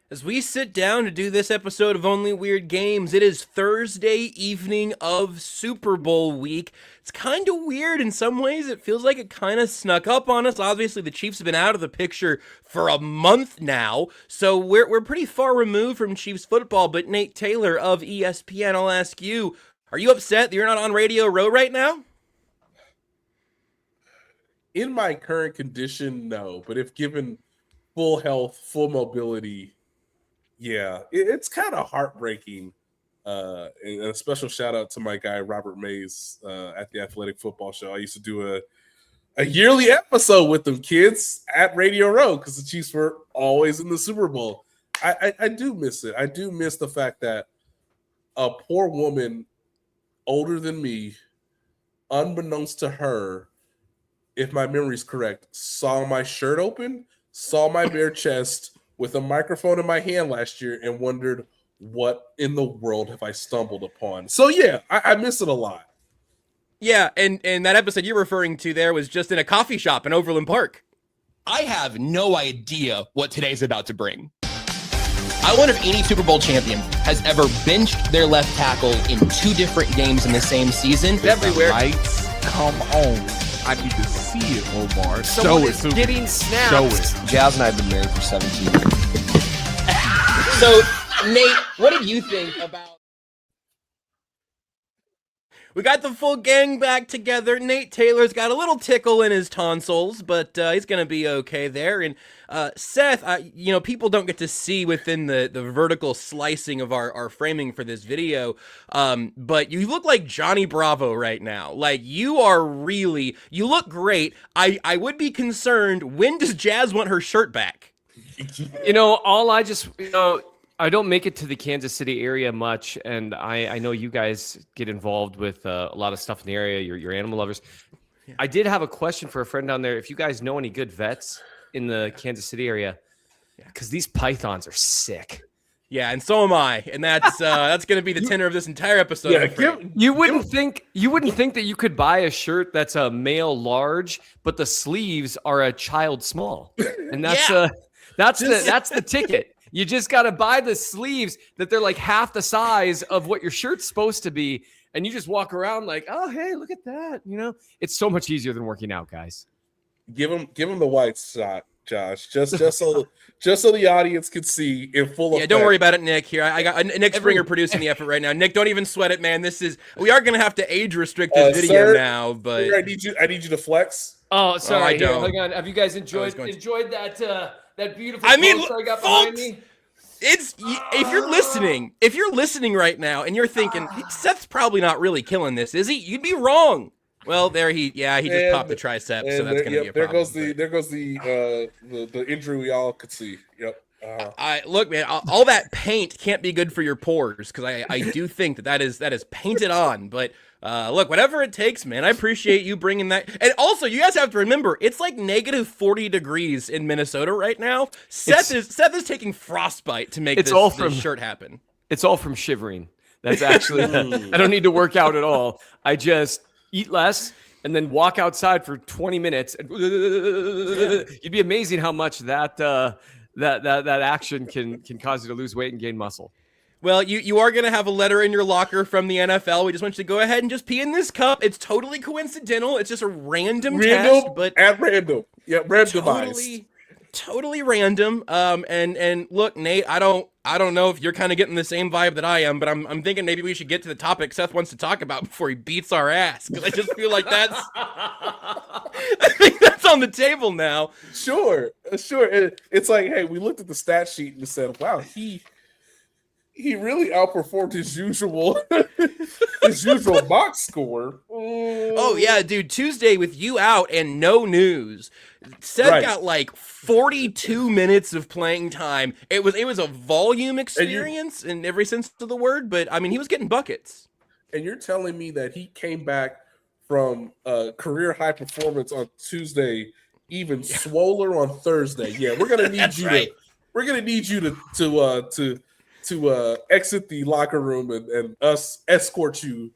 As we sit down to do this episode of Only Weird Games, it is Thursday evening of Super Bowl week. It's kind of weird in some ways. It feels like it kind of snuck up on us. Obviously, the Chiefs have been out of the picture for a month now, so we're pretty far removed from Chiefs football. But Nate Taylor of ESPN, I'll ask you, are you upset that you're not on Radio Row right now? In my current condition, no. But if given full health, full mobility, yeah, it's kind of heartbreaking. And a special shout out to my guy Robert Mays at the Athletic Football Show. I used to do a yearly episode with them kids at Radio Row because the Chiefs were always in the Super Bowl. I do miss it. I do miss the fact that a poor woman older than me, unbeknownst to her, if my memory is correct, saw my shirt open, saw my bare chest with a microphone in my hand last year and wondered, what in the world have I stumbled upon? So yeah, I miss it a lot. Yeah, and that episode you're referring to there was just in a coffee shop in Overland Park. I have no idea what today's about to bring. I wonder if any Super Bowl champion has ever benched their left tackle in two different games in the same season. Everywhere. Lights, come on. I need to see it, Omar. Someone is getting snapped. Show it. Jazz and I have been married for 17 years. So, Nate, what did you think about? We got the full gang back together. Nate Taylor's got a little tickle in his tonsils, but he's going to be okay there. And Seth, people don't get to see within the vertical slicing of our framing for this video, but you look like Johnny Bravo right now. Like, you look great. I would be concerned, when does Jazz want her shirt back? I don't make it to the Kansas City area much, and I know you guys get involved with a lot of stuff in the area. You're animal lovers. Yeah. I did have a question for a friend down there. If you guys know any good vets in the Kansas City area, because these pythons are sick. Yeah, and so am I, and that's going to be the tenor of this entire episode. Yeah, you wouldn't think that you could buy a shirt that's a male large, but the sleeves are a child small, and that's the ticket. You just got to buy the sleeves that they're like half the size of what your shirt's supposed to be. And you just walk around like, oh, hey, look at that. It's so much easier than working out, guys. Give them the white shot, Josh, just so the audience can see in full effect. Yeah, don't worry about it, Nick. Here, I got Nick Springer producing the effort right now. Nick, don't even sweat it, man. We are going to have to age restrict this video now, but I need you to flex. Oh, sorry. I don't. Hang on. Have you guys enjoyed that beautiful I got behind me? If you're listening right now and you're thinking, Seth's probably not really killing this, is he? You'd be wrong. Well, he just popped the tricep, so that's going to be a problem. There goes the injury we all could see. Yep. Look, man, all that paint can't be good for your pores, because I do think that is painted on, but look, whatever it takes, man. I appreciate you bringing that. And also, you guys have to remember, it's like negative 40 degrees in Minnesota right now. Seth is taking frostbite to make this shirt happen. It's all from shivering. That's actually, I don't need to work out at all. I just eat less and then walk outside for 20 minutes. And you'd be amazing how much that action can cause you to lose weight and gain muscle. Well, you are going to have a letter in your locker from the NFL. We just want you to go ahead and just pee in this cup. It's totally coincidental. It's just a random test, but at random. Yeah, randomized. Totally random. And look, Nate, I don't know if you're kind of getting the same vibe that I am, but I'm thinking maybe we should get to the topic Seth wants to talk about before he beats our ass, because I just feel like I think that's on the table now. Sure. It's like, hey, we looked at the stat sheet and said, wow, he really outperformed his usual box score. Oh yeah, dude! Tuesday with you out and no news. Seth got like 42 minutes of playing time. It was a volume experience in every sense of the word, but I mean, he was getting buckets. And you're telling me that he came back from career high performance on Tuesday, even swoller on Thursday. Yeah, we're gonna need you. We're gonna need you to exit the locker room and us escort you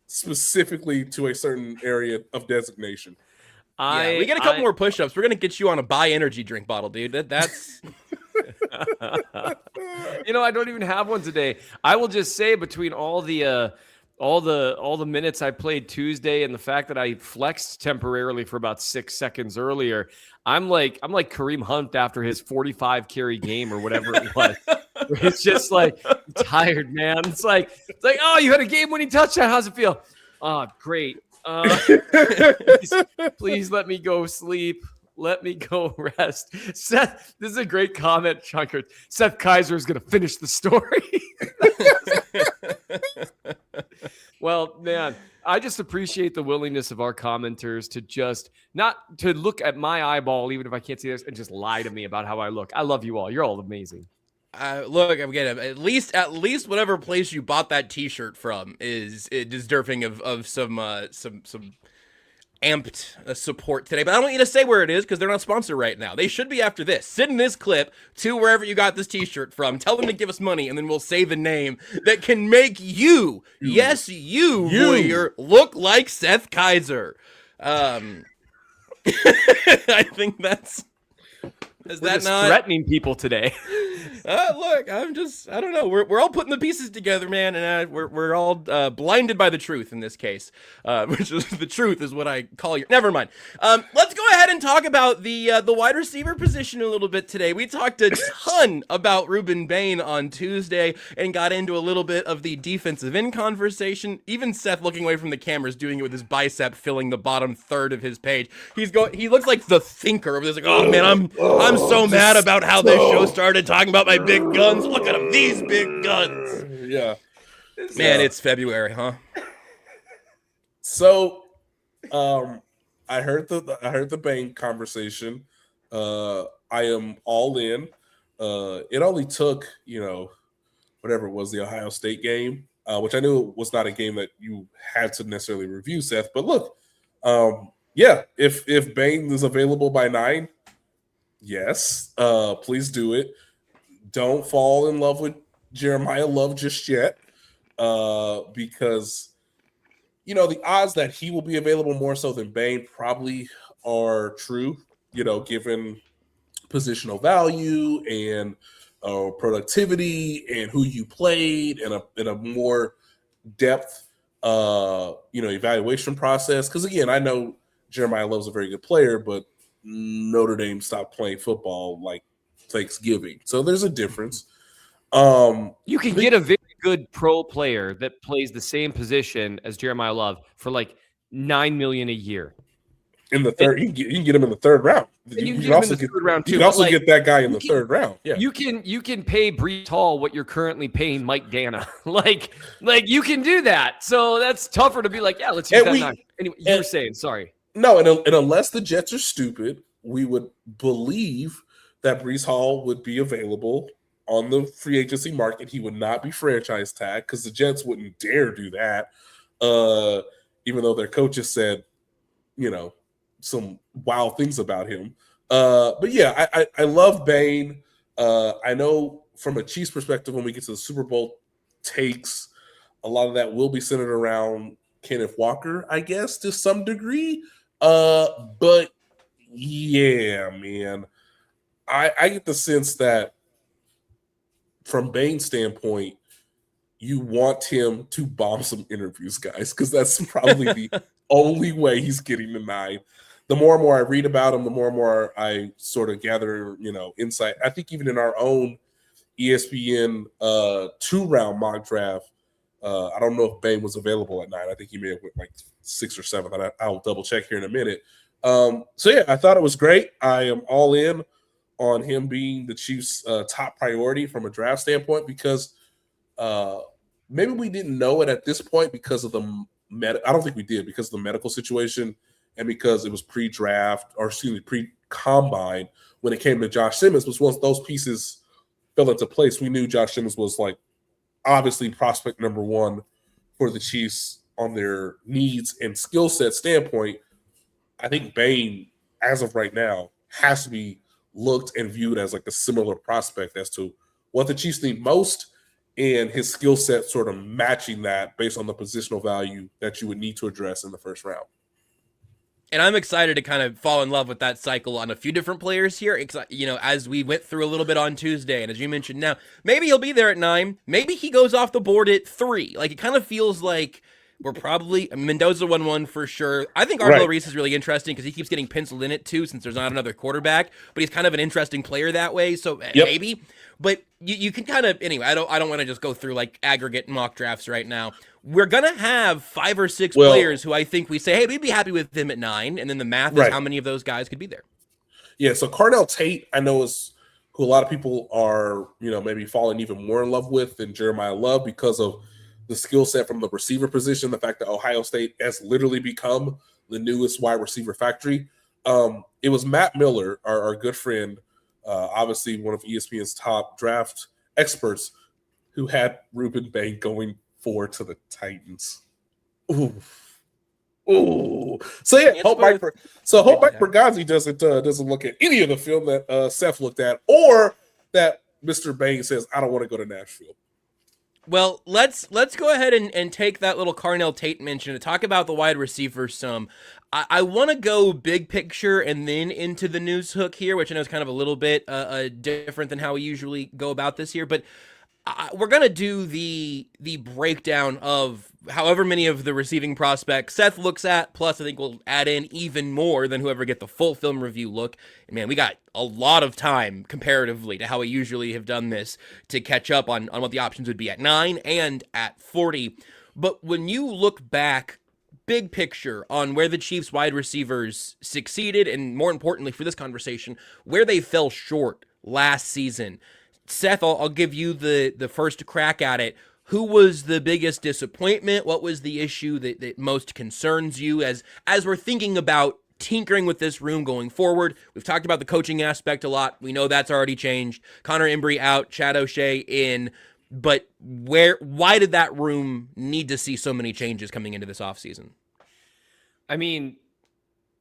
specifically to a certain area of designation. We get a couple more push-ups. We're gonna get you on a buy energy drink bottle, dude. That's I don't even have one today. I will just say between all the minutes I played Tuesday and the fact that I flexed temporarily for about 6 seconds earlier, I'm like Kareem Hunt after his 45 carry game or whatever it was. It's just like, I'm tired, man. It's like, oh, you had a game-winning touchdown. How's it feel? Oh, great. Please let me go sleep. Let me go rest. Seth, this is a great comment, Chunkers. Seth Keysor is going to finish the story. Well, man, I just appreciate the willingness of our commenters to just not to look at my eyeball, even if I can't see this, and just lie to me about how I look. I love you all. You're all amazing. Look, again, at least whatever place you bought that T-shirt from is deserving of some amped support today. But I don't want you to say where it is because they're not sponsored right now. They should be after this. Send this clip to wherever you got this T-shirt from. Tell them to give us money, and then we'll say the name that can make you, yes, you, Warrior, look like Seth Keysor. I think that's. Is We're that just not threatening people today? Look, I don't know. We're all putting the pieces together, man, and we're all blinded by the truth in this case, which is the truth is what I call you. Never mind. Let's go ahead and talk about the wide receiver position a little bit today. We talked a ton about Ruben Bain on Tuesday and got into a little bit of the defensive end conversation. Even Seth, looking away from the cameras, doing it with his bicep filling the bottom third of his page. He looks like the thinker of this. Like, oh man, I'm so mad about how this show started talking about my big guns. Look at them, these big guns. Yeah. Man, it's February, huh? So, I heard the Bain conversation. I am all in. It only took, whatever it was, the Ohio State game, which I knew was not a game that you had to necessarily review, Seth. But look, if Bain is available by 9, yes, please do it. Don't fall in love with Jeremiah Love just yet, because the odds that he will be available more so than Bain probably are true. Given positional value and productivity and who you played and a more depth, evaluation process. Because again, I know Jeremiah Love's a very good player, but Notre Dame stopped playing football like Thanksgiving, so there's a difference. You can get a very good pro player that plays the same position as Jeremiah Love for like $9 million a year. In the third, you can get him in the third round. You can also get third round too. You can also get that guy in the third round. Yeah, you can pay Breece Hall what you're currently paying Mike Dana. like you can do that. So that's tougher to be like, yeah, let's use that 9. Anyway, you were saying, sorry. No, and unless the Jets are stupid, we would believe that Breece Hall would be available on the free agency market. He would not be franchise tagged because the Jets wouldn't dare do that, even though their coaches said, some wild things about him. But yeah, I love Bain. I know from a Chiefs perspective, when we get to the Super Bowl takes, a lot of that will be centered around Kenneth Walker, I guess, to some degree. But yeah, man, I get the sense that from Bain's standpoint, you want him to bomb some interviews, guys, because that's probably the only way he's getting the 9. The more and more I read about him, the more and more I sort of gather, insight. I think even in our own ESPN 2-round mock draft, I don't know if Bain was available at 9. I think he may have went like 6 or 7. I'll double check here in a minute. So yeah, I thought it was great. I am all in on him being the Chiefs' top priority from a draft standpoint because maybe we didn't know it at this point because of the I don't think we did because of the medical situation and because it was pre-draft or pre-combine when it came to Josh Simmons. Was once those pieces fell into place, we knew Josh Simmons was like obviously prospect number 1 for the Chiefs on their needs and skill set standpoint. I think Bain, as of right now, has to be looked and viewed as like a similar prospect as to what the Chiefs need most and his skill set sort of matching that based on the positional value that you would need to address in the first round. And I'm excited to kind of fall in love with that cycle on a few different players here. As we went through a little bit on Tuesday, and as you mentioned now, maybe he'll be there at 9. Maybe he goes off the board at 3. Like, it kind of feels like we're probably Mendoza 1-1 for sure. I think Arvell Reese is really interesting because he keeps getting penciled in it too, since there's not another quarterback. But he's kind of an interesting player that way. So maybe. But you can kind of anyway. I don't want to just go through like aggregate mock drafts right now. We're gonna have 5 or 6 players who I think we say, hey, we'd be happy with him at 9, and then the math is how many of those guys could be there. Yeah. So Carnell Tate, I know, is who a lot of people are maybe falling even more in love with than Jeremiah Love because of the skill set from the receiver position, the fact that Ohio State has literally become the newest wide receiver factory. It was Matt Miller, our good friend, obviously one of ESPN's top draft experts, who had Ruben Bank going 4 to the Titans. Ooh. So yeah, hope Mike Bergazzi doesn't look at any of the film that Seth looked at, or that Mr. Bank says, I don't want to go to Nashville. Well, let's go ahead and take that little Carnell Tate mention to talk about the wide receivers some. I want to go big picture and then into the news hook here, which I know is kind of a little bit different than how we usually go about this here, but we're going to do the breakdown of however many of the receiving prospects Seth looks at, plus I think we'll add in even more than whoever get the full film review look. And man, we got a lot of time comparatively to how we usually have done this to catch up on what the options would be at 9 and at 40. But when you look back, big picture on where the Chiefs wide receivers succeeded, and more importantly for this conversation, where they fell short last season, Seth, I'll give you the first crack at it. Who was the biggest disappointment? What was the issue that most concerns you as we're thinking about tinkering with this room going forward? We've talked about the coaching aspect a lot. We know that's already changed. Connor Embry out, Chad O'Shea in. But why did that room need to see so many changes coming into this offseason? I mean,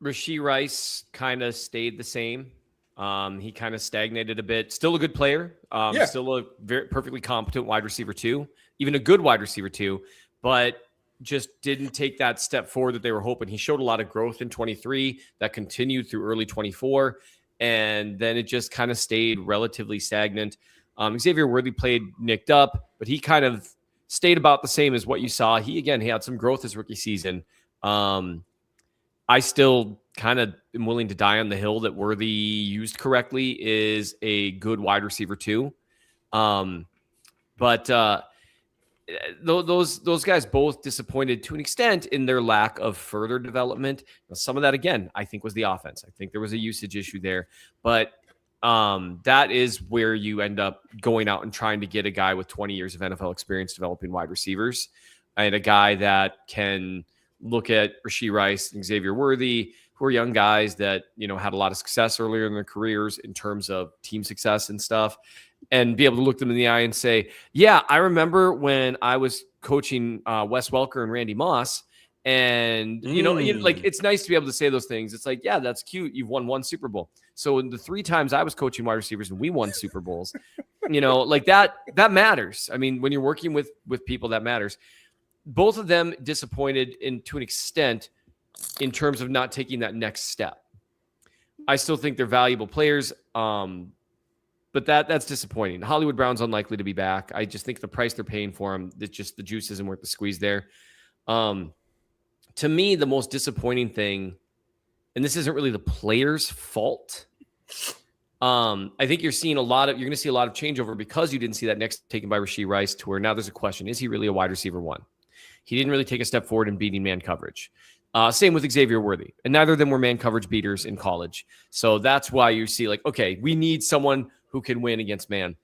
Rashee Rice kind of stayed the same. He kind of stagnated a bit. Still a good player. Still a perfectly competent wide receiver too, even a good wide receiver too, but just didn't take that step forward that they were hoping. He showed a lot of growth in 23 that continued through early 24, and then it just kind of stayed relatively stagnant. Xavier Worthy played nicked up, but he kind of stayed about the same as what you saw. He had some growth his rookie season. I still kind of am willing to die on the hill that Worthy, used correctly, is a good wide receiver too. But those guys both disappointed to an extent in their lack of further development. Now, some of that, again, I think was the offense. I think there was a usage issue there, but that is where you end up going out and trying to get a guy with 20 years of NFL experience developing wide receivers, and a guy that can look at Rashee Rice and Xavier Worthy, who are young guys that, had a lot of success earlier in their careers in terms of team success and stuff, and be able to look them in the eye and say, yeah, I remember when I was coaching Wes Welker and Randy Moss, and, like, it's nice to be able to say those things. It's like, yeah, that's cute. You've won 1 Super Bowl. So in the 3 times I was coaching wide receivers and we won Super Bowls, like that matters. I mean, when you're working with people, that matters. Both of them disappointed to an extent in terms of not taking that next step. I still think they're valuable players, but that's disappointing. Hollywood Brown's unlikely to be back. I just think the price they're paying for him, that just the juice isn't worth the squeeze there. To me, the most disappointing thing, and this isn't really the player's fault, I think you're going to see a lot of changeover because you didn't see that next taken by Rashee Rice, to where now there's a question: is he really a wide receiver 1? He didn't really take a step forward in beating man coverage. Same with Xavier Worthy, and neither of them were man coverage beaters in college. So that's why you see, like, okay, we need someone who can win against man.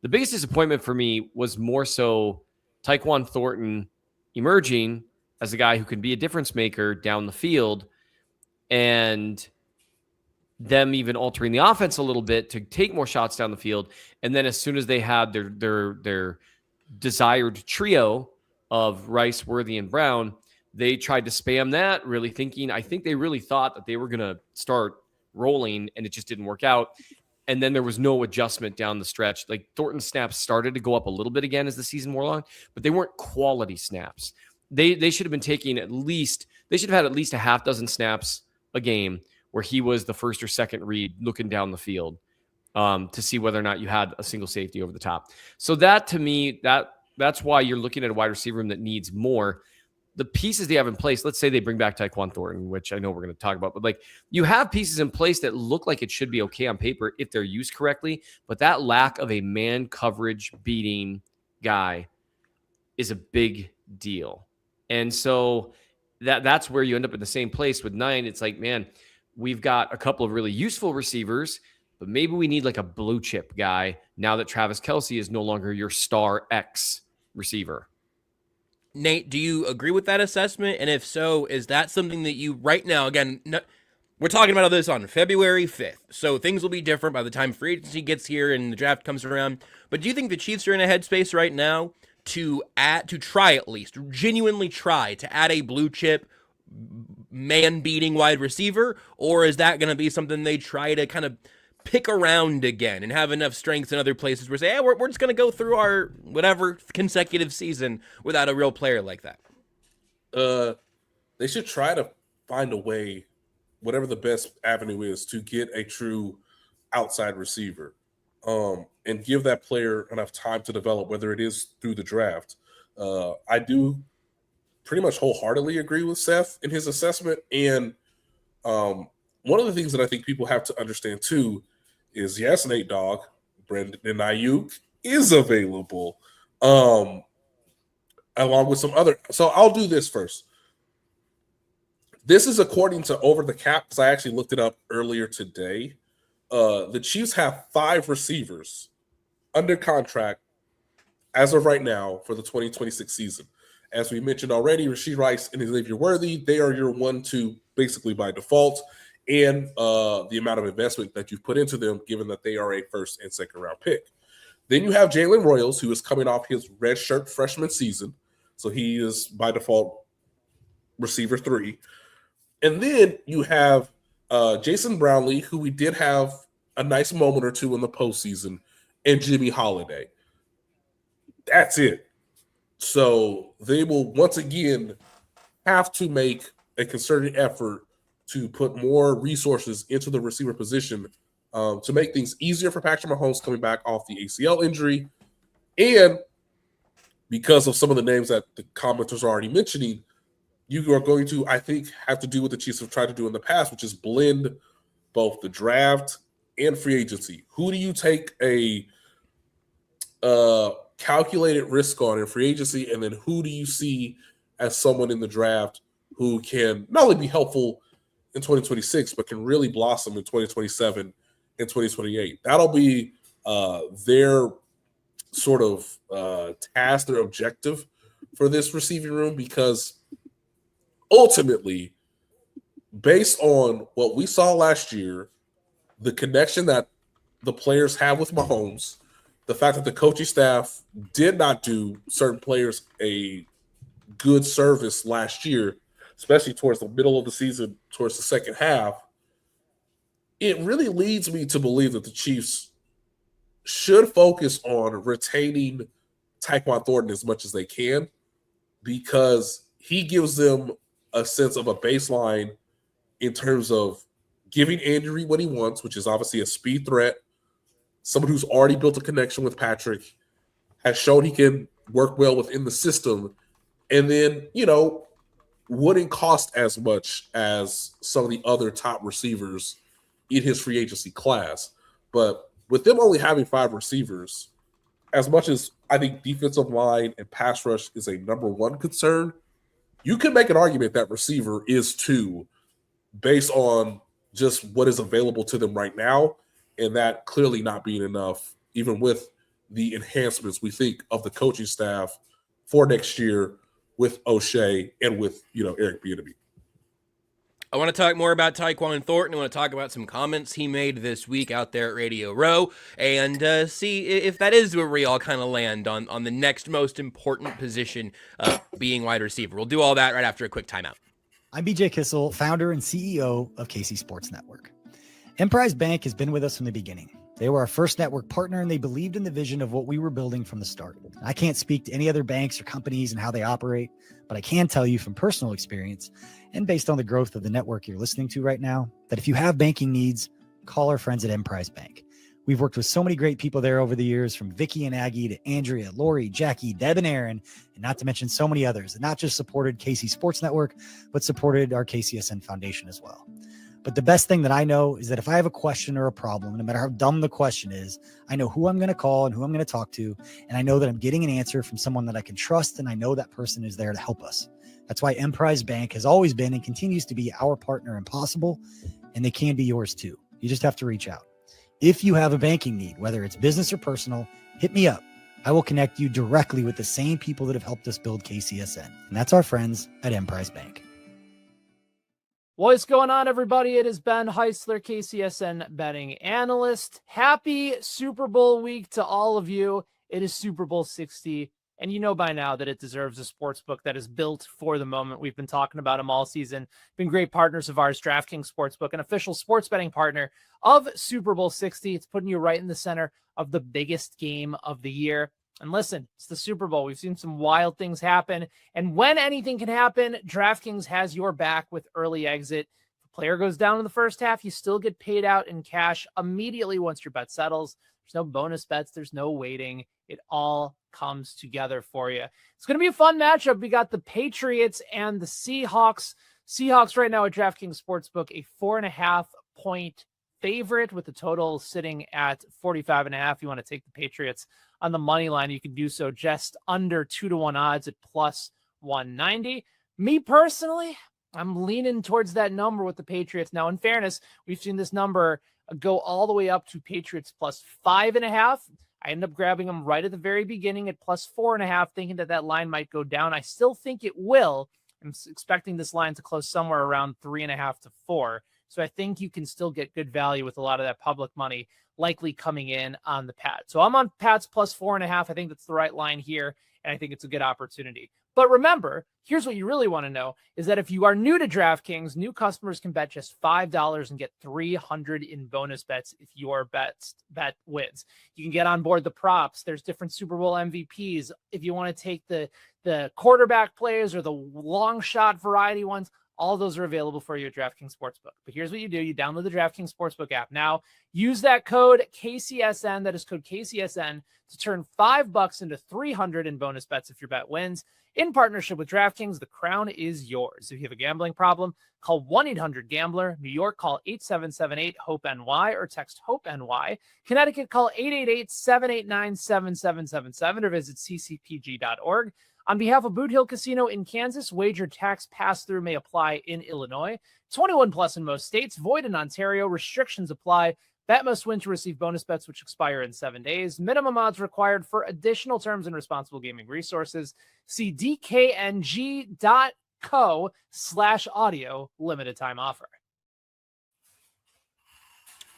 The biggest disappointment for me was more so Tyquan Thornton emerging as a guy who can be a difference maker down the field, and them even altering the offense a little bit to take more shots down the field. And then as soon as they had their desired trio of Rice, Worthy, and Brown, they tried to spam that, I think they really thought that they were going to start rolling, and it just didn't work out. And then there was no adjustment down the stretch. Like, Thornton's snaps started to go up a little bit again as the season wore on, but they weren't quality snaps. They should have been taking they should have had at least a half dozen snaps a game where he was the first or second read looking down the field to see whether or not you had a single safety over the top. So that, to me, that's why you're looking at a wide receiver room that needs more. The pieces they have in place, let's say they bring back Tyquan Thornton, which I know we're going to talk about, but like you have pieces in place that look like it should be okay on paper if they're used correctly, but that lack of a man coverage beating guy is a big deal. And so that's where you end up in the same place with 9. It's like, man, we've got a couple of really useful receivers, but maybe we need like a blue chip guy now that Travis Kelce is no longer your star X receiver. Nate, do you agree with that assessment? And if so, is that something that you right now, again, we're talking about all this on February 5th, so things will be different by the time free agency gets here and the draft comes around. But do you think the Chiefs are in a headspace right now to try at least, genuinely try to add a blue chip man-beating wide receiver? Or is that going to be something they try to kind of pick around again and have enough strengths in other places where say, hey, we're just going to go through our whatever consecutive season without a real player like that? They should try to find a way, whatever the best avenue is, to get a true outside receiver and give that player enough time to develop, whether it is through the draft. I do pretty much wholeheartedly agree with Seth in his assessment. And one of the things that I think people have to understand too is, yes, Nate Dogg, Brandon Ayuk is available, along with some other. So I'll do this first. This is according to Over the Cap, because I actually looked it up earlier today. The Chiefs have 5 receivers under contract as of right now for the 2026 season. As we mentioned already, Rashee Rice and Xavier Worthy, they are your 1-2 basically by default, and the amount of investment that you've put into them, given that they are a first and second round pick. Then you have Jalen Royals, who is coming off his redshirt freshman season. So he is by default receiver 3. And then you have Jason Brownlee, who we did have a nice moment or two in the postseason, and Jimmy Holiday. That's it. So they will once again have to make a concerted effort to put more resources into the receiver position to make things easier for Patrick Mahomes coming back off the ACL injury. And because of some of the names that the commenters are already mentioning, you are going to, I think, have to do what the Chiefs have tried to do in the past, which is blend both the draft and free agency. Who do you take a calculated risk on in free agency, and then who do you see as someone in the draft who can not only be helpful in 2026, but can really blossom in 2027 and 2028? That'll be their sort of task, their objective for this receiving room, because ultimately, based on what we saw last year, the connection that the players have with Mahomes, the fact that the coaching staff did not do certain players a good service last year, especially towards the middle of the season, towards the second half, it really leads me to believe that the Chiefs should focus on retaining Tyquan Thornton as much as they can, because he gives them a sense of a baseline in terms of giving Andy Reid what he wants, which is obviously a speed threat, someone who's already built a connection with Patrick, has shown he can work well within the system, and then, wouldn't cost as much as some of the other top receivers in his free agency class. But with them only having 5 receivers, as much as I think defensive line and pass rush is a number one concern, you can make an argument that receiver is 2 based on just what is available to them right now, and that clearly not being enough, even with the enhancements we think of the coaching staff for next year with O'Shea and with, Eric Bieniemy. I want to talk more about Tyquan Thornton. I want to talk about some comments he made this week out there at Radio Row, and see if that is where we all kind of land on the next most important position, being wide receiver. We'll do all that right after a quick timeout. I'm BJ Kissel, founder and CEO of KC Sports Network. Emprise Bank has been with us from the beginning. They were our first network partner, and they believed in the vision of what we were building from the start. I can't speak to any other banks or companies and how they operate, but I can tell you from personal experience and based on the growth of the network you're listening to right now, that if you have banking needs, call our friends at Emprise Bank. We've worked with so many great people there over the years, from Vicky and Aggie to Andrea, Lori, Jackie, Deb, and Aaron, and not to mention so many others that not just supported KC Sports Network, but supported our KCSN Foundation as well. But the best thing that I know is that if I have a question or a problem, no matter how dumb the question is, I know who I'm going to call and who I'm going to talk to. And I know that I'm getting an answer from someone that I can trust. And I know that person is there to help us. That's why Emprise Bank has always been and continues to be our partner in Possible. And they can be yours too. You just have to reach out. If you have a banking need, whether it's business or personal, hit me up. I will connect you directly with the same people that have helped us build KCSN. And that's our friends at Emprise Bank. What's going on, everybody? It is Ben Heisler, KCSN betting analyst. Happy Super Bowl week to all of you. It is Super Bowl 60, and you know by now that it deserves a sports book that is built for the moment. We've been talking about them all season. Been great partners of ours, DraftKings Sportsbook, an official sports betting partner of Super Bowl 60. It's putting you right in the center of the biggest game of the year. And listen, it's the Super Bowl. We've seen some wild things happen. And when anything can happen, DraftKings has your back with early exit. If a player goes down in the first half, you still get paid out in cash immediately once your bet settles. There's no bonus bets. There's no waiting. It all comes together for you. It's going to be a fun matchup. We got the Patriots and the Seahawks. Seahawks right now at DraftKings Sportsbook, a 4.5 point favorite with the total sitting at 45.5. You want to take the Patriots on the money line, you can do so just under 2-1 odds at plus 190. Me personally, I'm leaning towards that number with the Patriots. Now, in fairness, we've seen this number go all the way up to Patriots plus 5.5. I ended up grabbing them right at the very beginning at plus 4.5, thinking that that line might go down. I still think it will. I'm expecting this line to close somewhere around 3.5 to 4. So I think you can still get good value with a lot of that public money likely coming in on the Pats. So I'm on Pats plus 4.5. I think that's the right line here, and I think it's a good opportunity. But remember, here's what you really want to know is that if you are new to DraftKings, new customers can bet just $5 and get $300 in bonus bets if your bet wins. You can get on board the props. There's different Super Bowl MVPs. If you want to take the quarterback plays or the long shot variety ones, all of those are available for you at DraftKings Sportsbook. But here's what you do. You download the DraftKings Sportsbook app. Now, use that code KCSN, that is code KCSN, to turn $5 into $300 in bonus bets if your bet wins. In partnership with DraftKings, the crown is yours. If you have a gambling problem, call 1-800-GAMBLER. New York, call 8778-HOPE-NY or text HOPE-NY. Connecticut, call 888-789-7777 or visit ccpg.org. On behalf of Boot Hill Casino in Kansas, wager tax pass-through may apply in Illinois. 21 plus in most states, void in Ontario. Restrictions apply. Bet must win to receive bonus bets which expire in 7 days. Minimum odds required. For additional terms and responsible gaming resources, see dkng.co/audio. Limited time offer.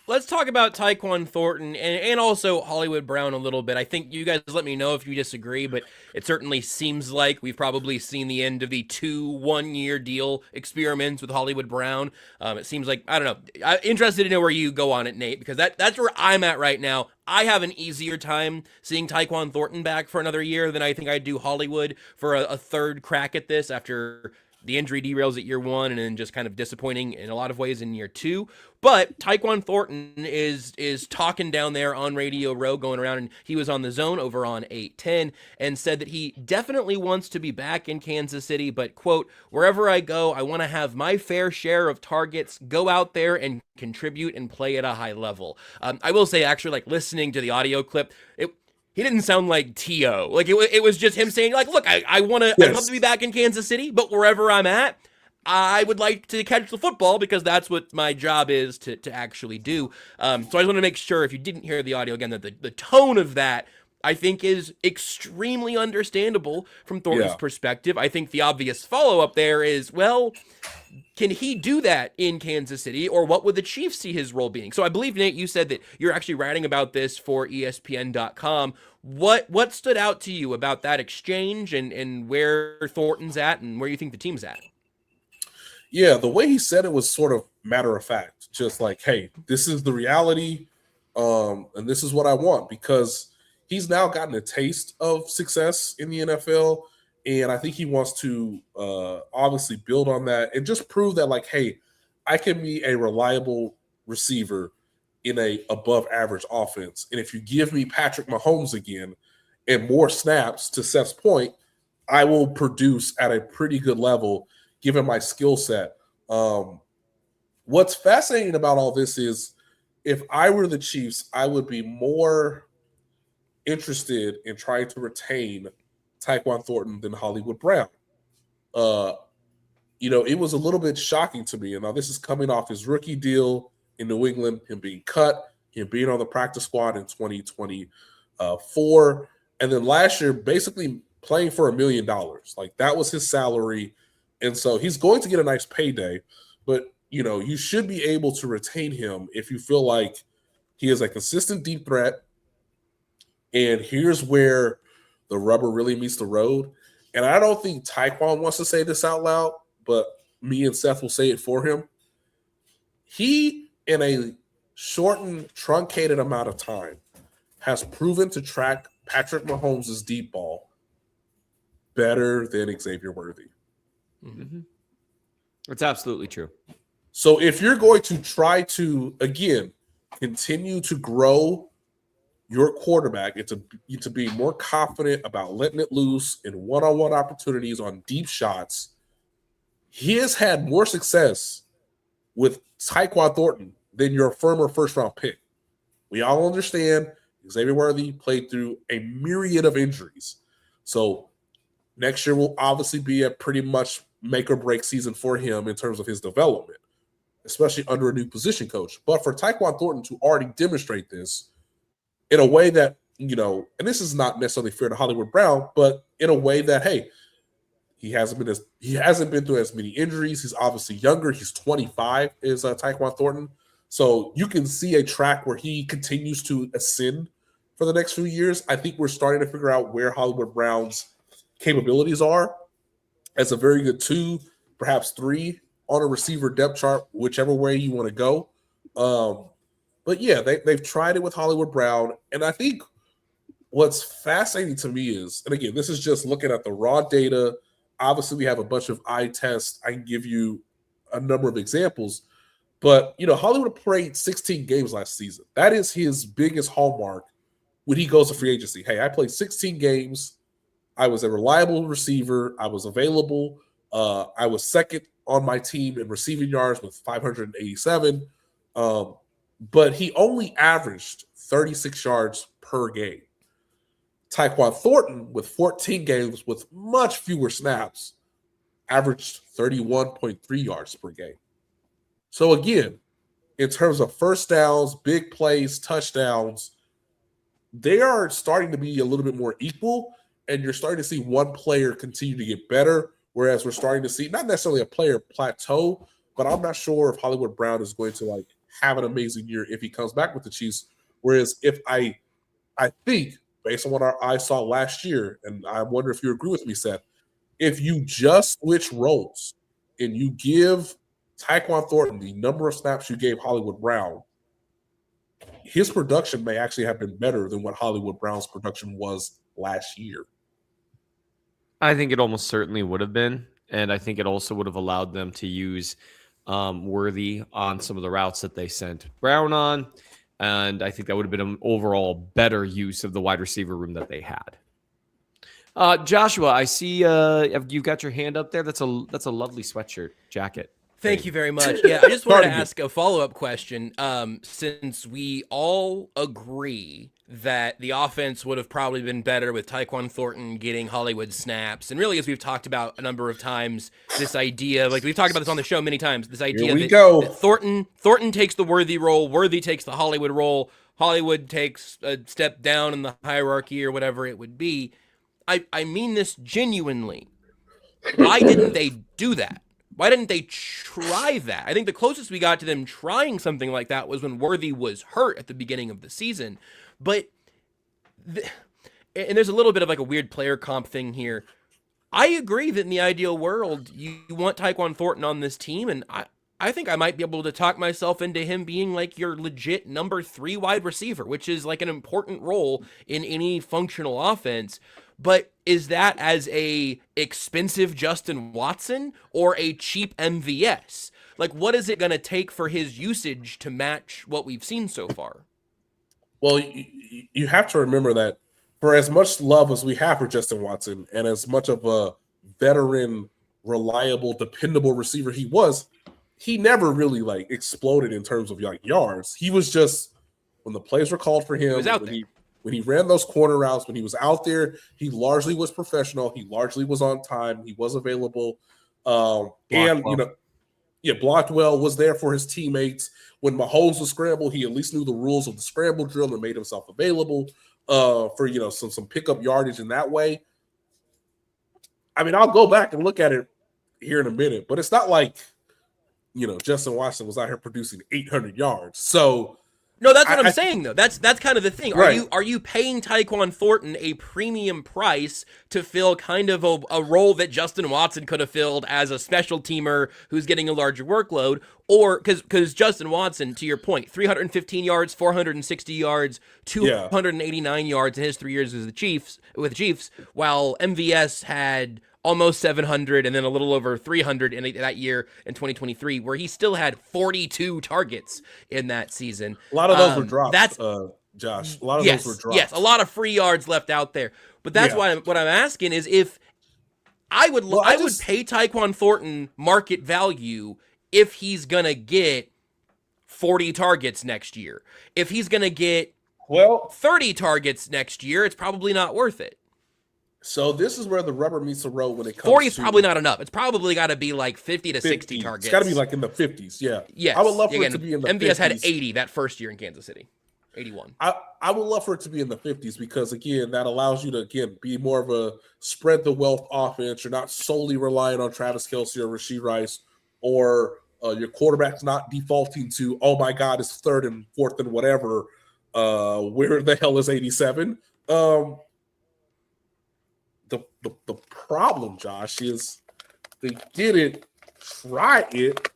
Let's talk about Tyquan Thornton and also Hollywood Brown a little bit. I think you guys let me know if you disagree, but it certainly seems like we've probably seen the end of the 2 one-year deal experiments with Hollywood Brown. It seems like, I don't know, I'm interested to know where you go on it, Nate, because that's where I'm at right now. I have an easier time seeing Tyquan Thornton back for another year than I think I do Hollywood for a third crack at this after the injury derails at year 1 and then just kind of disappointing in a lot of ways in year 2. But Tyquan Thornton is talking down there on Radio Row, going around, and he was on The Zone over on 810 and said that he definitely wants to be back in Kansas City, but, quote, wherever I go, I want to have my fair share of targets, go out there and contribute and play at a high level. I will say, actually, like, listening to the audio clip, he didn't sound like T.O. Like, it was just him saying, like, look, I want to, I'd love to be back in Kansas City, but wherever I'm at, I would like to catch the football because that's what my job is to actually do. So I just want to make sure, if you didn't hear the audio again, that the tone of that, I think, is extremely understandable from Thornton's perspective. I think the obvious follow-up there is, well, can he do that in Kansas City, or what would the Chiefs see his role being? So I believe, Nate, you said that you're actually writing about this for ESPN.com. What stood out to you about that exchange and where Thornton's at and where you think the team's at? Yeah, the way he said it was sort of matter of fact, just like, hey, this is the reality. And this is what I want, because he's now gotten a taste of success in the NFL. And I think he wants to obviously build on that and just prove that, like, hey, I can be a reliable receiver in a above average offense. And if you give me Patrick Mahomes again and more snaps, to Seth's point, I will produce at a pretty good level given my skill set. What's fascinating about all this is, if I were the Chiefs, I would be more interested in trying to retain Tyquan Thornton than Hollywood Brown. It was a little bit shocking to me. And now this is coming off his rookie deal in New England, him being cut, him being on the practice squad in 2024. And then last year, basically playing for $1 million. Like, that was his salary. And so he's going to get a nice payday. But, you should be able to retain him if you feel like he is a consistent deep threat. And here's where the rubber really meets the road. And I don't think Tyquan wants to say this out loud, but me and Seth will say it for him. He, in a shortened, truncated amount of time, has proven to track Patrick Mahomes' deep ball better than Xavier Worthy. Mm-hmm. It's absolutely true. So if you're going to try to, again, continue to grow your quarterback into being more confident about letting it loose in one-on-one opportunities on deep shots, he has had more success with Tyquan Thornton than your firmer first-round pick. We all understand Xavier Worthy played through a myriad of injuries. So next year will obviously be a pretty much make-or-break season for him in terms of his development, especially under a new position coach. But for Tyquan Thornton to already demonstrate this in a way that, and this is not necessarily fair to Hollywood Brown, but in a way that, hey, he hasn't been through as many injuries. He's obviously younger. He's 25 is Tyquan Thornton. So you can see a track where he continues to ascend for the next few years. I think we're starting to figure out where Hollywood Brown's capabilities are as a very good 2, perhaps 3 on a receiver depth chart, whichever way you want to go. But yeah, they've tried it with Hollywood Brown. And I think what's fascinating to me is, and again, this is just looking at the raw data. Obviously, we have a bunch of eye tests. I can give you a number of examples. But, Hollywood played 16 games last season. That is his biggest hallmark when he goes to free agency. Hey, I played 16 games. I was a reliable receiver. I was available. I was second on my team in receiving yards with 587. But he only averaged 36 yards per game. Tyquan Thornton, with 14 games with much fewer snaps, averaged 31.3 yards per game. So again, in terms of first downs, big plays, touchdowns, they are starting to be a little bit more equal, and you're starting to see one player continue to get better, whereas we're starting to see not necessarily a player plateau, but I'm not sure if Hollywood Brown is going to have an amazing year if he comes back with the Chiefs. Whereas if I think, based on what I saw last year, and I wonder if you agree with me, Seth, if you just switch roles and you give Tyquan Thornton the number of snaps you gave Hollywood Brown, his production may actually have been better than what Hollywood Brown's production was last year. I think it almost certainly would have been. And I think it also would have allowed them to use Worthy on some of the routes that they sent Brown on. And I think that would have been an overall better use of the wide receiver room that they had. Joshua, I see you've got your hand up there. That's a lovely sweatshirt jacket. Thank you very much. Yeah, I just wanted to ask a follow-up question. Since we all agree that the offense would have probably been better with Tyquan Thornton getting Hollywood snaps, and really, as we've talked about a number of times, this idea, like we've talked about this on the show many times, this idea that Thornton takes the Worthy role, Worthy takes the Hollywood role, Hollywood takes a step down in the hierarchy or whatever it would be. I mean this genuinely. Why didn't they do that? Why didn't they try that? I think the closest we got to them trying something like that was when Worthy was hurt at the beginning of the season. But, and there's a little bit of a weird player comp thing here. I agree that in the ideal world, you want Tyquan Thornton on this team, and I think I might be able to talk myself into him being like your legit number 3 wide receiver, which is like an important role in any functional offense. But is that as a expensive Justin Watson or a cheap MVS? Like, what is it going to take for his usage to match what we've seen so far? Well, you have to remember that for as much love as we have for Justin Watson and as much of a veteran, reliable, dependable receiver he was, he never really like exploded in terms of like yards. He was just, when the plays were called for him, He was out there. when he ran those corner routes, when he was out there, he largely was professional. He largely was on time. He was available. Blocked well, was there for his teammates. When Mahomes was scrambled, he at least knew the rules of the scramble drill and made himself available for some pickup yardage in that way. I mean, I'll go back and look at it here in a minute, but it's not like Justin Watson was out here producing 800 yards. So no, that's what I'm saying though. That's kind of the thing. Right. Are you paying Tyquan Thornton a premium price to fill kind of a role that Justin Watson could have filled as a special teamer who's getting a larger workload? Or because Justin Watson, to your point, 315 yards, 460 yards, 289 yards in his 3 years with the Chiefs, while MVS had almost 700 and then a little over 300 in that year in 2023, where he still had 42 targets in that season. A lot of those were drops. That's Josh. A lot of those were drops. Yes, a lot of free yards left out there. But that's why what I'm asking is if I would pay Tyquan Thornton market value if he's gonna get 40 targets next year. If he's gonna get 30 targets next year, it's probably not worth it. So this is where the rubber meets the road when it comes 40 is to probably not enough. It's probably got to be like 50 to 60 targets. It's got to be like in the 50s, yeah. Yes. I would love for it to be in the 50s. MVS had 80 that first year in Kansas City. 81. I would love for it to be in the 50s because, again, that allows you to, again, be more of a spread the wealth offense. You're not solely relying on Travis Kelce or Rashee Rice, or your quarterback's not defaulting to, oh, my God, it's 3rd and 4th and whatever. Where the hell is 87? The problem, Josh, is they didn't try it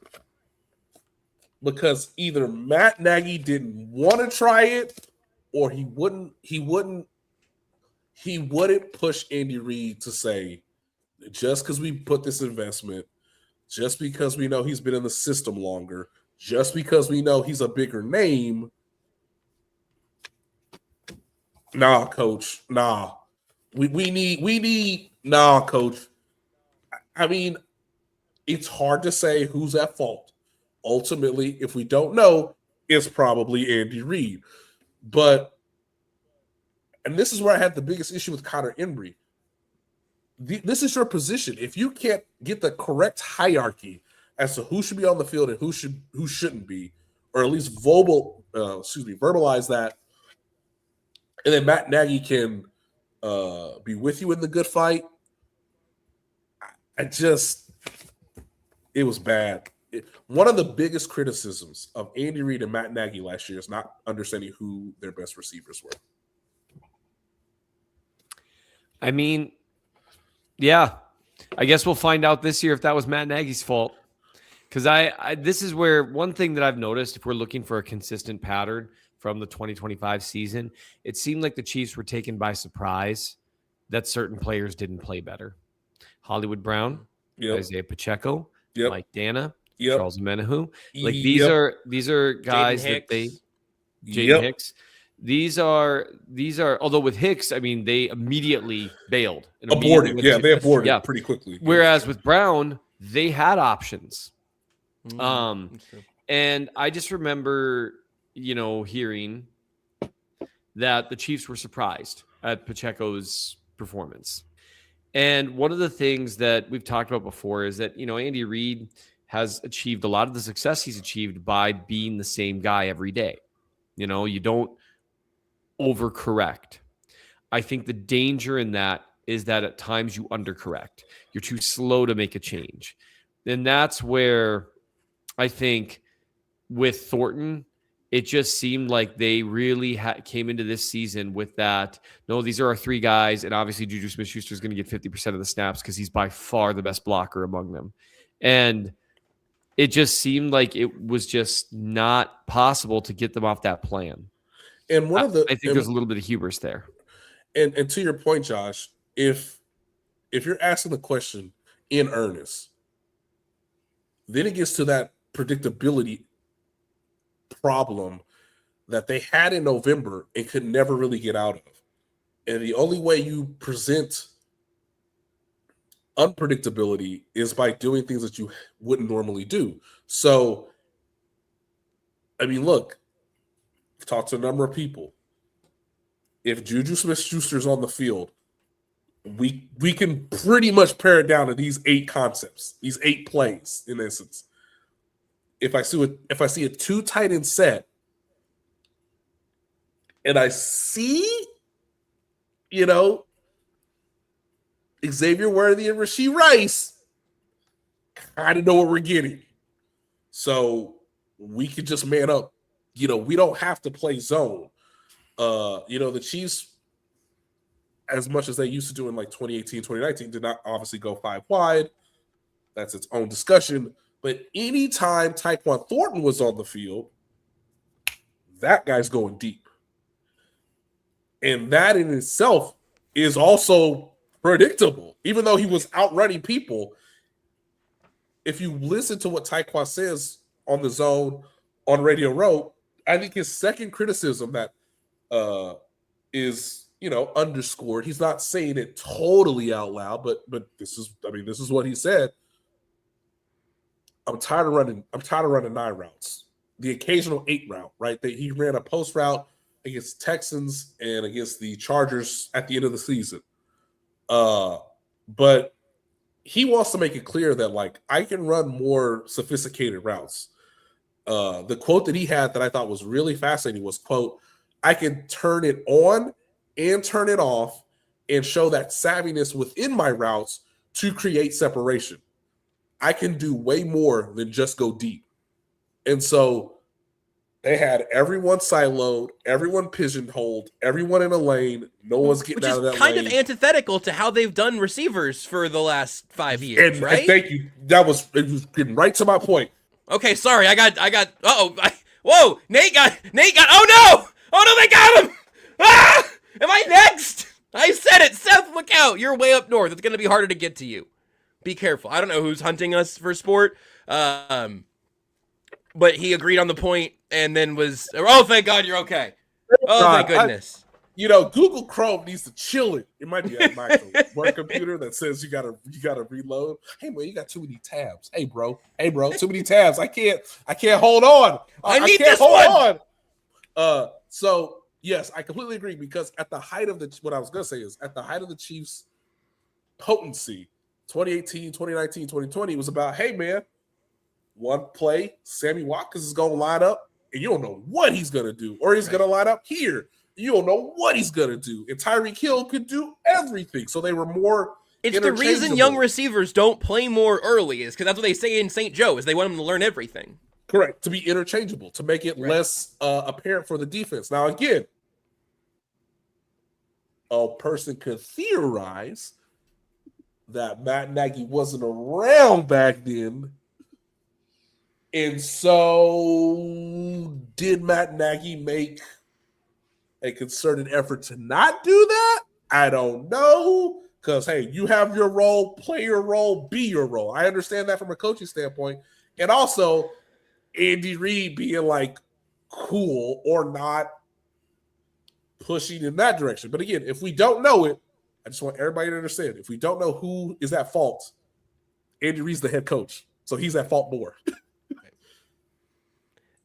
because either Matt Nagy didn't want to try it, or he wouldn't push Andy Reid to say, just because we put this investment, just because we know he's been in the system longer, just because we know he's a bigger name, nah, coach, nah. We need nah, coach. I mean, it's hard to say who's at fault. Ultimately, if we don't know, it's probably Andy Reid. And this is where I had the biggest issue with Connor Embry. This is your position. If you can't get the correct hierarchy as to who should be on the field and who shouldn't be, or at least verbalize that, and then Matt Nagy can be with you in the good fight. It was bad. One of the biggest criticisms of Andy Reid and Matt Nagy last year is not understanding who their best receivers were. I mean, yeah, I guess we'll find out this year if that was Matt Nagy's fault. Because this is where one thing that I've noticed, if we're looking for a consistent pattern from the 2025 season, it seemed like the Chiefs were taken by surprise that certain players didn't play better. Hollywood Brown, Isaiah Pacheco, Mike Dana, Charles Menahu. Like these are guys that Jaden Hicks. These are although with Hicks, I mean, they immediately bailed. Aborted. They aborted pretty quickly. Whereas with Brown, they had options. And I just remember hearing that the Chiefs were surprised at Pacheco's performance. And one of the things that we've talked about before is that, Andy Reid has achieved a lot of the success he's achieved by being the same guy every day. You don't overcorrect. I think the danger in that is that at times you undercorrect. You're too slow to make a change. And that's where I think with Thornton, it just seemed like they really came into this season with that. No, these are our 3 guys. And obviously Juju Smith-Schuster is going to get 50% of the snaps because he's by far the best blocker among them. And it just seemed like it was just not possible to get them off that plan. And I think there's a little bit of hubris there. And to your point, Josh, if you're asking the question in earnest, then it gets to that predictability problem that they had in November and could never really get out of. And the only way you present unpredictability is by doing things that you wouldn't normally do. So, I mean, look, I've talked to a number of people. If Juju Smith-Schuster's on the field, we can pretty much pare it down to these 8 concepts, these 8 plays in essence. If I see a 2 tight end set, and I see, Xavier Worthy and Rashee Rice, kind of know what we're getting. So we could just man up. We don't have to play zone. The Chiefs, as much as they used to do in like 2018, 2019, did not obviously go 5 wide. That's its own discussion. But anytime Tyquan Thornton was on the field, that guy's going deep. And that in itself is also predictable. Even though he was outrunning people, if you listen to what Tyquan says on the zone on Radio Row, I think his second criticism that is underscored. He's not saying it totally out loud, but this is what he said. I'm tired of running 9 routes. The occasional 8 route, right? That he ran a post route against Texans and against the Chargers at the end of the season. But he wants to make it clear that like I can run more sophisticated routes. The quote that he had that I thought was really fascinating was, quote, I can turn it on and turn it off and show that savviness within my routes to create separation. I can do way more than just go deep. And so they had everyone siloed, everyone pigeonholed, everyone in a lane. No one's getting out of that lane. Which is kind of antithetical to how they've done receivers for the last 5 years, right? And thank you. It was getting right to my point. Okay, sorry. I got. Whoa! Nate got. Oh no! They got him! Ah! Am I next? I said it. Seth, look out! You're way up north. It's gonna be harder to get to you. Be careful. I don't know who's hunting us for sport. But he agreed on the point and then was. Oh, thank God you're okay. Oh, thank goodness. Google Chrome needs to chill it. It might be my work computer that says you gotta reload. Hey man, you got too many tabs. Hey bro, too many tabs. I can't hold on. I need this one. So yes, I completely agree because at the height of what I was gonna say is at the height of the Chiefs' potency, 2018, 2019, 2020 was about, hey man, one play, Sammy Watkins is gonna line up, and you don't know what he's gonna do, or he's gonna line up here. You don't know what he's going to do. And Tyreek Hill could do everything. So they were more It's the reason young receivers don't play more early is because that's what they say in St. Joe is they want them to learn everything. Correct. To be interchangeable, to make it less apparent for the defense. Now, again, a person could theorize that Matt Nagy wasn't around back then. And so did Matt Nagy make a concerted effort to not do that? I don't know. Because, hey, you have your role, play your role, be your role. I understand that from a coaching standpoint. And also, Andy Reid being like cool or not pushing in that direction. But again, if we don't know it, I just want everybody to understand. If we don't know who is at fault, Andy Reid's the head coach. So he's at fault more.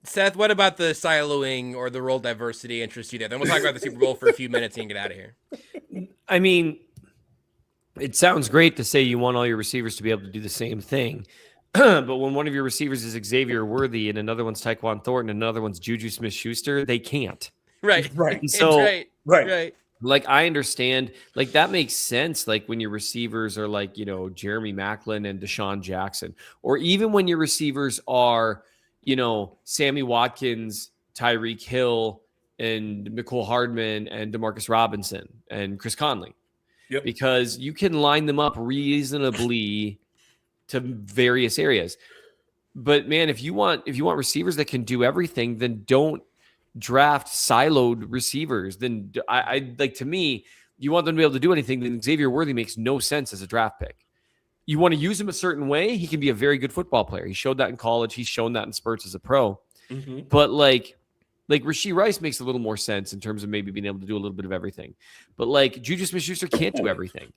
Seth, what about the siloing or the role diversity interests you there? Then we'll talk about the Super Bowl for a few minutes and get out of here. I mean, it sounds great to say you want all your receivers to be able to do the same thing. But when one of your receivers is Xavier Worthy and another one's Tyquan Thornton and another one's Juju Smith-Schuster, they can't. Right. And so, right. Like, I understand, like, that makes sense. Like, when your receivers are like, Jeremy Maclin and Deshaun Jackson, or even when your receivers are, Sammy Watkins, Tyreek Hill, and Mecole Hardman, and Demarcus Robinson, and Chris Conley. Yep. Because you can line them up reasonably to various areas. But man, if you want receivers that can do everything, then don't draft siloed receivers. Then I like, to me, you want them to be able to do anything. Then Xavier Worthy makes no sense as a draft pick. You want to use him a certain way, he can be a very good football player. He showed that in college. He's shown that in spurts as a pro. Mm-hmm. But like Rashee Rice makes a little more sense in terms of maybe being able to do a little bit of everything. But like Juju Smith-Schuster can't do everything,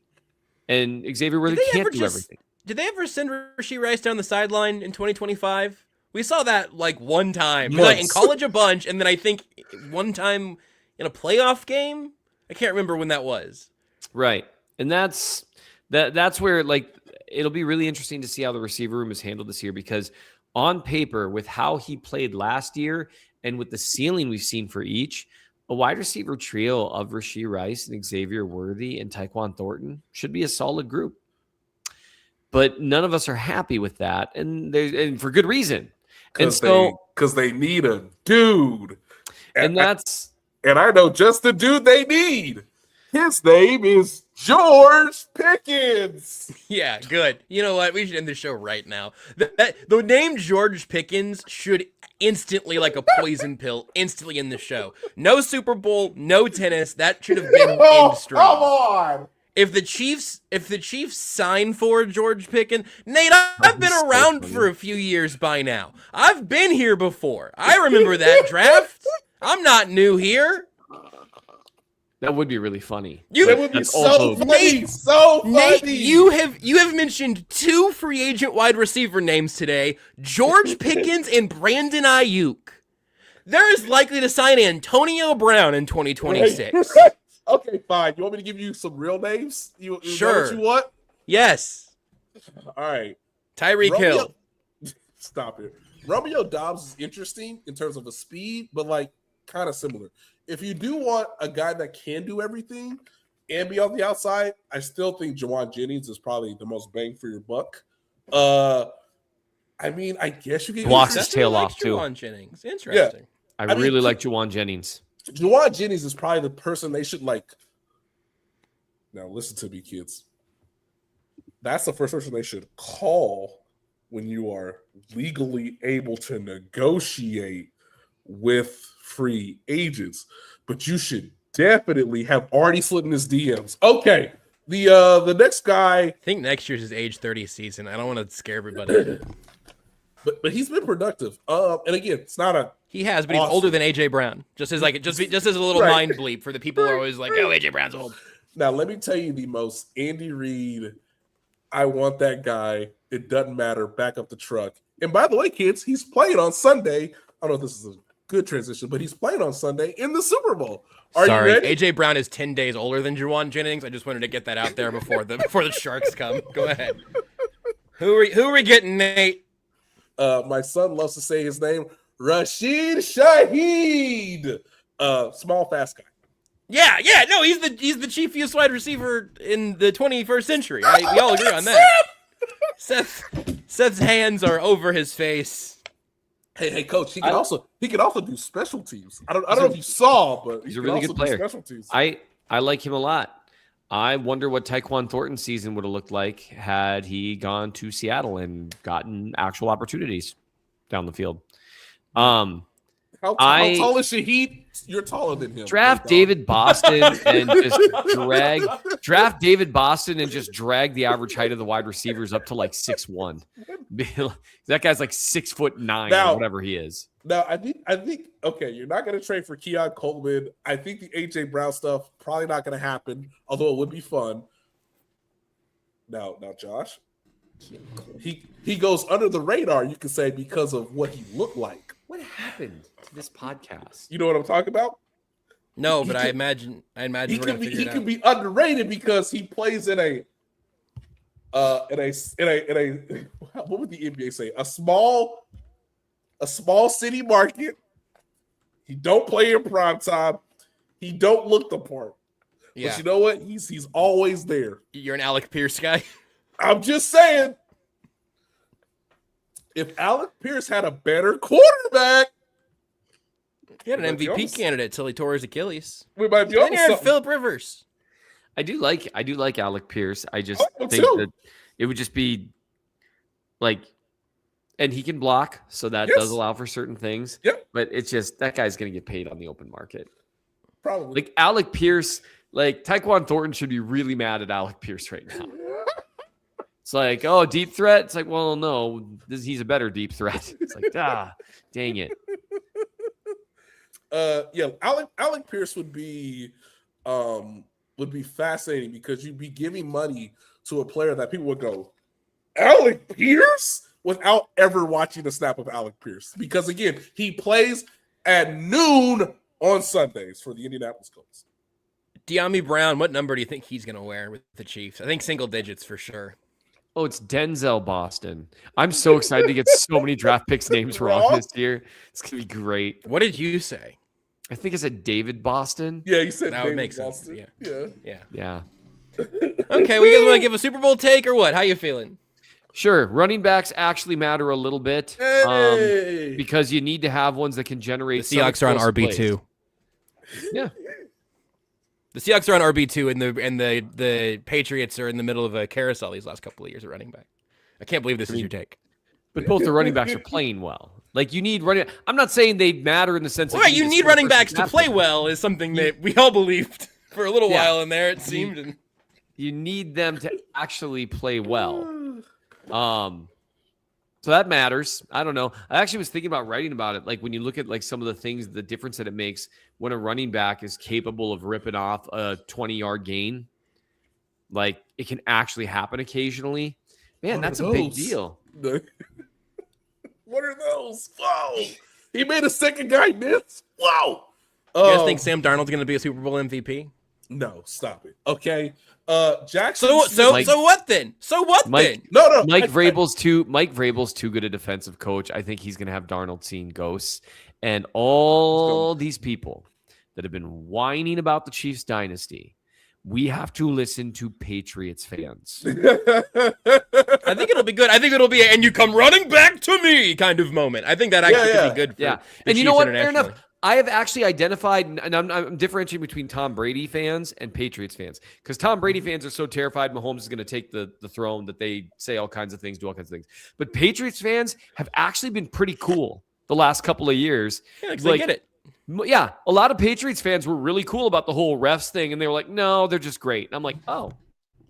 and Xavier Worthy can't do everything. Did they ever send Rashee Rice down the sideline in 2025? We saw that like one time. Like in college a bunch, and then I think one time in a playoff game. I can't remember when that was. Right. And that's where, like, it'll be really interesting to see how the receiver room is handled this year, because on paper, with how he played last year and with the ceiling we've seen for each, a wide receiver trio of Rashee Rice and Xavier Worthy and Tyquan Thornton should be a solid group. But none of us are happy with that, and for good reason. Because they need a dude. And I know just the dude they need. His name is George Pickens. Yeah, good. You know what? We should end the show right now. The name George Pickens should instantly, like a poison pill, instantly in the show. No Super Bowl, no tennis. That should have been in stream. Come on. If the Chiefs sign for George Pickens, Nate, I've been around for a few years by now. I've been here before. I remember that draft. I'm not new here. That would be really funny. That would be so funny. Nate, you have mentioned 2 free agent wide receiver names today: George Pickens and Brandon Ayuk. There is likely to sign Antonio Brown in 2026. Right. Okay, fine. You want me to give you some real names? You sure. Know what you want? Yes. All right. Tyreek Hill. Stop it. Romeo Doubs is interesting in terms of a speed, but like kind of similar. If you do want a guy that can do everything and be on the outside, I still think Juwan Jennings is probably the most bang for your buck. I mean, I guess you can blocks his tail off too. Juwan Jennings, interesting. Yeah. I really like Juwan Jennings. Juwan Jennings is probably the person they should like. Now, listen to me, kids. That's the first person they should call when you are legally able to negotiate with free agents. But you should definitely have already slid in his DMs. Okay, the next guy. I think next year's his age 30 season. I don't want to scare everybody. But he's been productive. And again, it's not a. He has, but he's older than AJ Brown. Just as a little mind bleep for the people who are always like, "Oh, AJ Brown's old." Now, let me tell you the most Andy Reid. I want that guy. It doesn't matter. Back up the truck. And by the way, kids, he's playing on Sunday. I don't know if this is a good transition, but he's playing on Sunday in the Super Bowl. Sorry, you ready? AJ Brown is 10 days older than Juwan Jennings. I just wanted to get that out there before the Sharks come. Go ahead. Who are we getting, Nate? My son loves to say his name, Rashid Shaheed. Small, fast guy. Yeah, no, he's the cheapiest wide receiver in the 21st century. We all agree on that. Seth's hands are over his face. Hey, coach, he can also do special teams. I don't know if you saw, but he's a really good player. Special teams. I like him a lot. I wonder what Tyquan Thornton's season would have looked like had he gone to Seattle and gotten actual opportunities down the field. How tall is Shaheed? You're taller than him. Draft David Boston and just drag the average height of the wide receivers up to like 6'1". That guy's like 6'9" or whatever he is. Now I think okay, you're not going to trade for Keon Coleman. I think the AJ Brown stuff probably not going to happen, although it would be fun. Now, Josh, he goes under the radar, you could say, because of what he looked like. What happened to this podcast? You know what I'm talking about? No, but I imagine he could be underrated because he plays in a what would the NBA say? A small city market. He don't play in prime time. He don't look the part. Yeah. But you know what? He's always there. You're an Alec Pierce guy. I'm just saying. If Alec Pierce had a better quarterback, he had an MVP candidate till he tore his Achilles. We might be on something. Phillip Rivers. I do like Alec Pierce. I just think that it would just be like And he can block, so that does allow for certain things. Yep. But it's just that guy's going to get paid on the open market. Probably. Like Alec Pierce, like Tyquan Thornton should be really mad at Alec Pierce right now. It's like, oh, deep threat. It's like, well, no, he's a better deep threat. It's like, dang it. Yeah, Alec Pierce would be fascinating because you'd be giving money to a player that people would go, Alec Pierce, without ever watching a snap of Alec Pierce. Because again, he plays at noon on Sundays for the Indianapolis Colts. De'Ami Brown, what number do you think he's going to wear with the Chiefs? I think single digits for sure. Oh, it's Denzel Boston. I'm so excited to get so many draft picks names wrong this year. It's going to be great. What did you say? I think I said David Boston. Yeah, you said that David would make sense. Boston. Yeah. Okay, we guys want to give a Super Bowl take or what? How you feeling? Sure. Running backs actually matter a little bit Hey! because you need to have ones that can generate. The Seahawks are on RB2. Yeah. The Seahawks are on RB2, and the Patriots are in the middle of a carousel these last couple of years at running back. I can't believe this is your take. But both the running backs are playing well. Like you need running. I'm not saying they matter in the sense. Right, you need running backs to play well is something that we all believed for a little while in there. It seemed. And you need them to actually play well. So that matters. I don't know. I actually was thinking about writing about it. Like when you look at like some of the things, the difference that it makes when a running back is capable of ripping off a 20-yard gain, like it can actually happen occasionally. Man, that's a big deal. What are those? Whoa! He made a second guy miss. Whoa! You guys think Sam Darnold's going to be a Super Bowl MVP? No, stop it. Okay. Jackson. So what then? So what then? No. Mike Vrabel's too good a defensive coach. I think he's going to have Darnold seeing ghosts, and all these people that have been whining about the Chiefs dynasty. We have to listen to Patriots fans. I think it'll be good. I think it'll be and you come running back to me kind of moment. I think that actually could be good for the and you Chiefs know what? Fair internationally. enough. I have actually identified, and I'm differentiating between Tom Brady fans and Patriots fans, because Tom Brady fans are so terrified Mahomes is going to take the throne that they say all kinds of things, do all kinds of things. But Patriots fans have actually been pretty cool the last couple of years. Yeah, they get it. Yeah, a lot of Patriots fans were really cool about the whole refs thing, and they were like, no, they're just great. And I'm like, oh,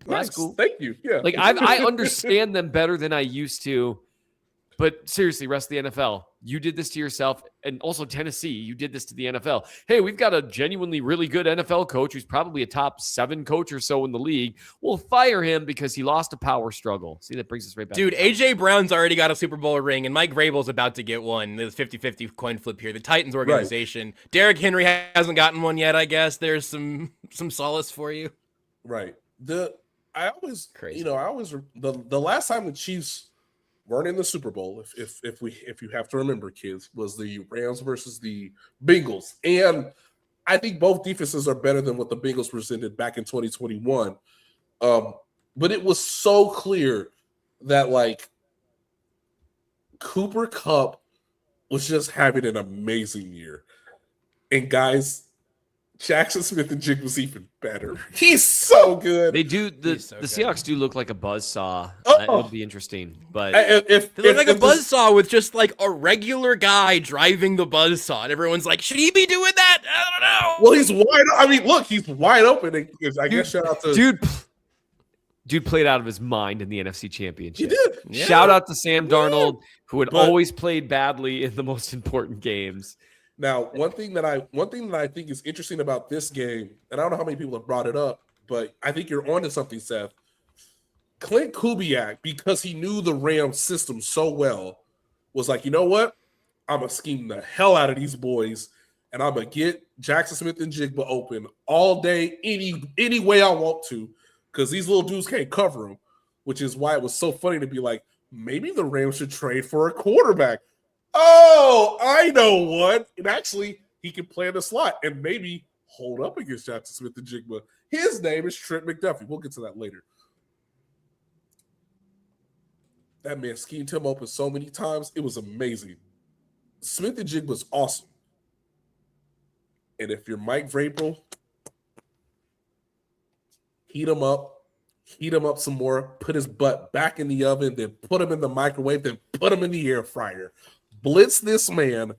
that's cool. Thank you. Yeah. Like, I understand them better than I used to. But seriously, rest of the NFL, you did this to yourself. And also Tennessee, you did this to the NFL. Hey, we've got a genuinely really good NFL coach who's probably a top 7 coach or so in the league. We'll fire him because he lost a power struggle. See, that brings us right back. Dude, A.J. Brown's already got a Super Bowl ring, and Mike Vrabel's about to get one. There's 50-50 coin flip here. The Titans organization. Right. Derrick Henry hasn't gotten one yet, I guess. There's some solace for you. Right. The last time the Chiefs weren't in the Super Bowl, if you have to remember, kids, was the Rams versus the Bengals. And I think both defenses are better than what the Bengals presented back in 2021. But it was so clear that like Cooper Kupp was just having an amazing year. And guys, Jackson Smith-Njigba was even better. He's so good. They do the Seahawks do look like a buzzsaw. It would be interesting, but they look like a buzzsaw with just like a regular guy driving the buzzsaw, and everyone's like, "Should he be doing that?" I don't know. Well, he's wide. I mean, look, he's wide open. I guess shout out to dude played out of his mind in the NFC Championship. He did. Yeah. Shout out to Sam Darnold, who had always played badly in the most important games. Now, one thing that I think is interesting about this game, and I don't know how many people have brought it up, but I think you're onto something, Seth. Clint Kubiak, because he knew the Rams system so well, was like, you know what? I'm going to scheme the hell out of these boys, and I'm going to get Jackson Smith-Njigba open all day, any way I want to, because these little dudes can't cover him, which is why it was so funny to be like, maybe the Rams should trade for a quarterback. Oh, I know one. And actually, he can play in the slot and maybe hold up against Jackson Smith-Njigba. His name is Trent McDuffie. We'll get to that later. That man schemed him open so many times. It was amazing. Smith-Njigba was awesome. And if you're Mike Vrabel, heat him up, heat him up some more, put his butt back in the oven, then put him in the microwave, then put him in the air fryer. Blitz this man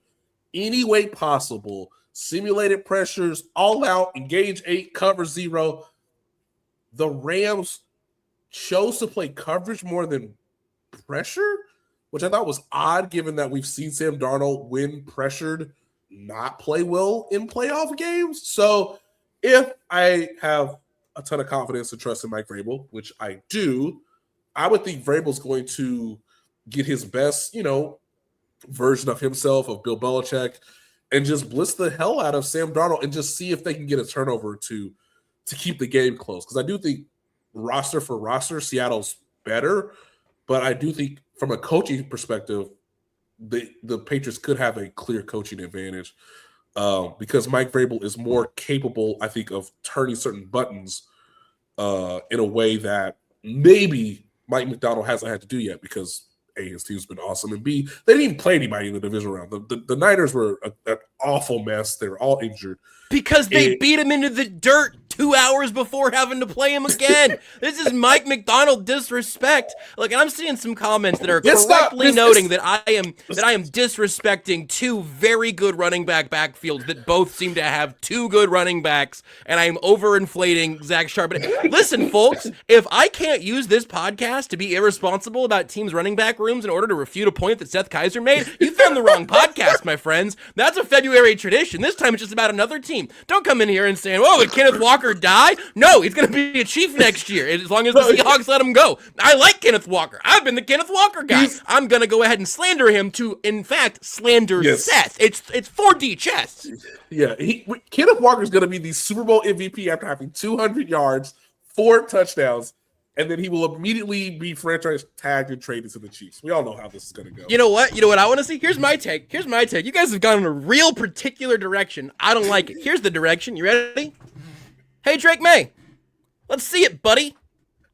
any way possible. Simulated pressures, all out, engage 8, cover 0. The Rams chose to play coverage more than pressure, which I thought was odd given that we've seen Sam Darnold, when pressured, not play well in playoff games. So if I have a ton of confidence and trust in Mike Vrabel, which I do, I would think Vrabel's going to get his best, version of himself, of Bill Belichick, and just blitz the hell out of Sam Darnold and just see if they can get a turnover to keep the game close. Because I do think roster for roster, Seattle's better, but I do think from a coaching perspective, the Patriots could have a clear coaching advantage because Mike Vrabel is more capable, I think, of turning certain buttons in a way that maybe Mike Macdonald hasn't had to do yet because A, his team's been awesome, and B, they didn't even play anybody in the division round. The Niners were an awful mess. They were all injured. Because they beat him into the dirt 2 hours before having to play him again. This is Mike Macdonald disrespect. Look, I'm seeing some comments that are correctly noting that I am disrespecting two very good running back backfields that both seem to have two good running backs, and I am overinflating Zach Sharp. Listen, folks, if I can't use this podcast to be irresponsible about teams' running back rooms in order to refute a point that Seth Keysor made, you found the wrong podcast, my friends. That's a February tradition. This time it's just about another team. Don't come in here and say, "Oh, did Kenneth Walker die?" No, he's going to be a Chief next year as long as the Seahawks let him go. I like Kenneth Walker. I've been the Kenneth Walker guy. I'm going to go ahead and slander him to, in fact, slander Seth. It's 4D chess. Yeah, Kenneth Walker's going to be the Super Bowl MVP after having 200 yards, 4 touchdowns, and then he will immediately be franchise tagged and traded to the Chiefs. We all know how this is going to go. You know what? I want to see? Here's my take. You guys have gone in a real particular direction. I don't like it. Here's the direction. You ready? Hey, Drake May. Let's see it, buddy.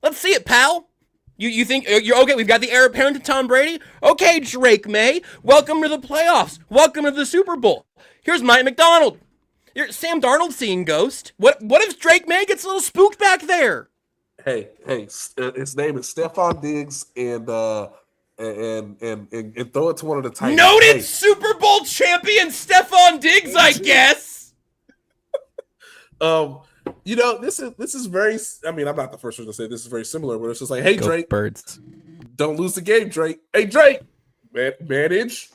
Let's see it, pal. You think you're okay? We've got the heir apparent to Tom Brady. Okay, Drake May. Welcome to the playoffs. Welcome to the Super Bowl. Here's Mike Macdonald. Sam Darnold seeing ghost. What if Drake May gets a little spooked back there? Hey, his name is Stephon Diggs, and throw it to one of the Titans. Noted Super Bowl champion Stephon Diggs, I guess. This is very. I mean, I'm not the first one to say this is very similar, but it's just like, hey, Go Drake, Birds. Don't lose the game, Drake. Hey, Drake, manage.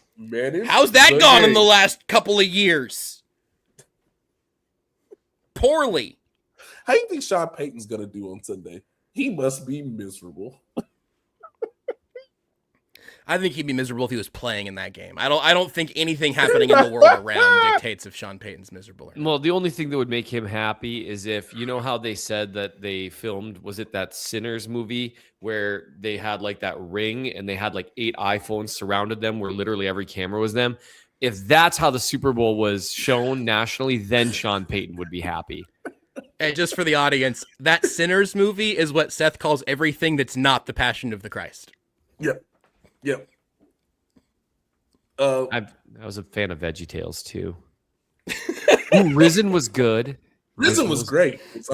How's that gone in the last couple of years? Poorly. How do you think Sean Payton's going to do on Sunday? He must be miserable. I think he'd be miserable if he was playing in that game. I don't think anything happening in the world around dictates if Sean Payton's miserable or not. Well, the only thing that would make him happy is if, you know how they said that they filmed, was it that Sinners movie where they had like that ring and they had like 8 iPhones surrounded them where literally every camera was them? If that's how the Super Bowl was shown nationally, then Sean Payton would be happy. And just for the audience, that Sinners movie is what Seth calls everything that's not the Passion of the Christ. Yep. I was a fan of VeggieTales too. Ooh, Risen was good. Risen was great.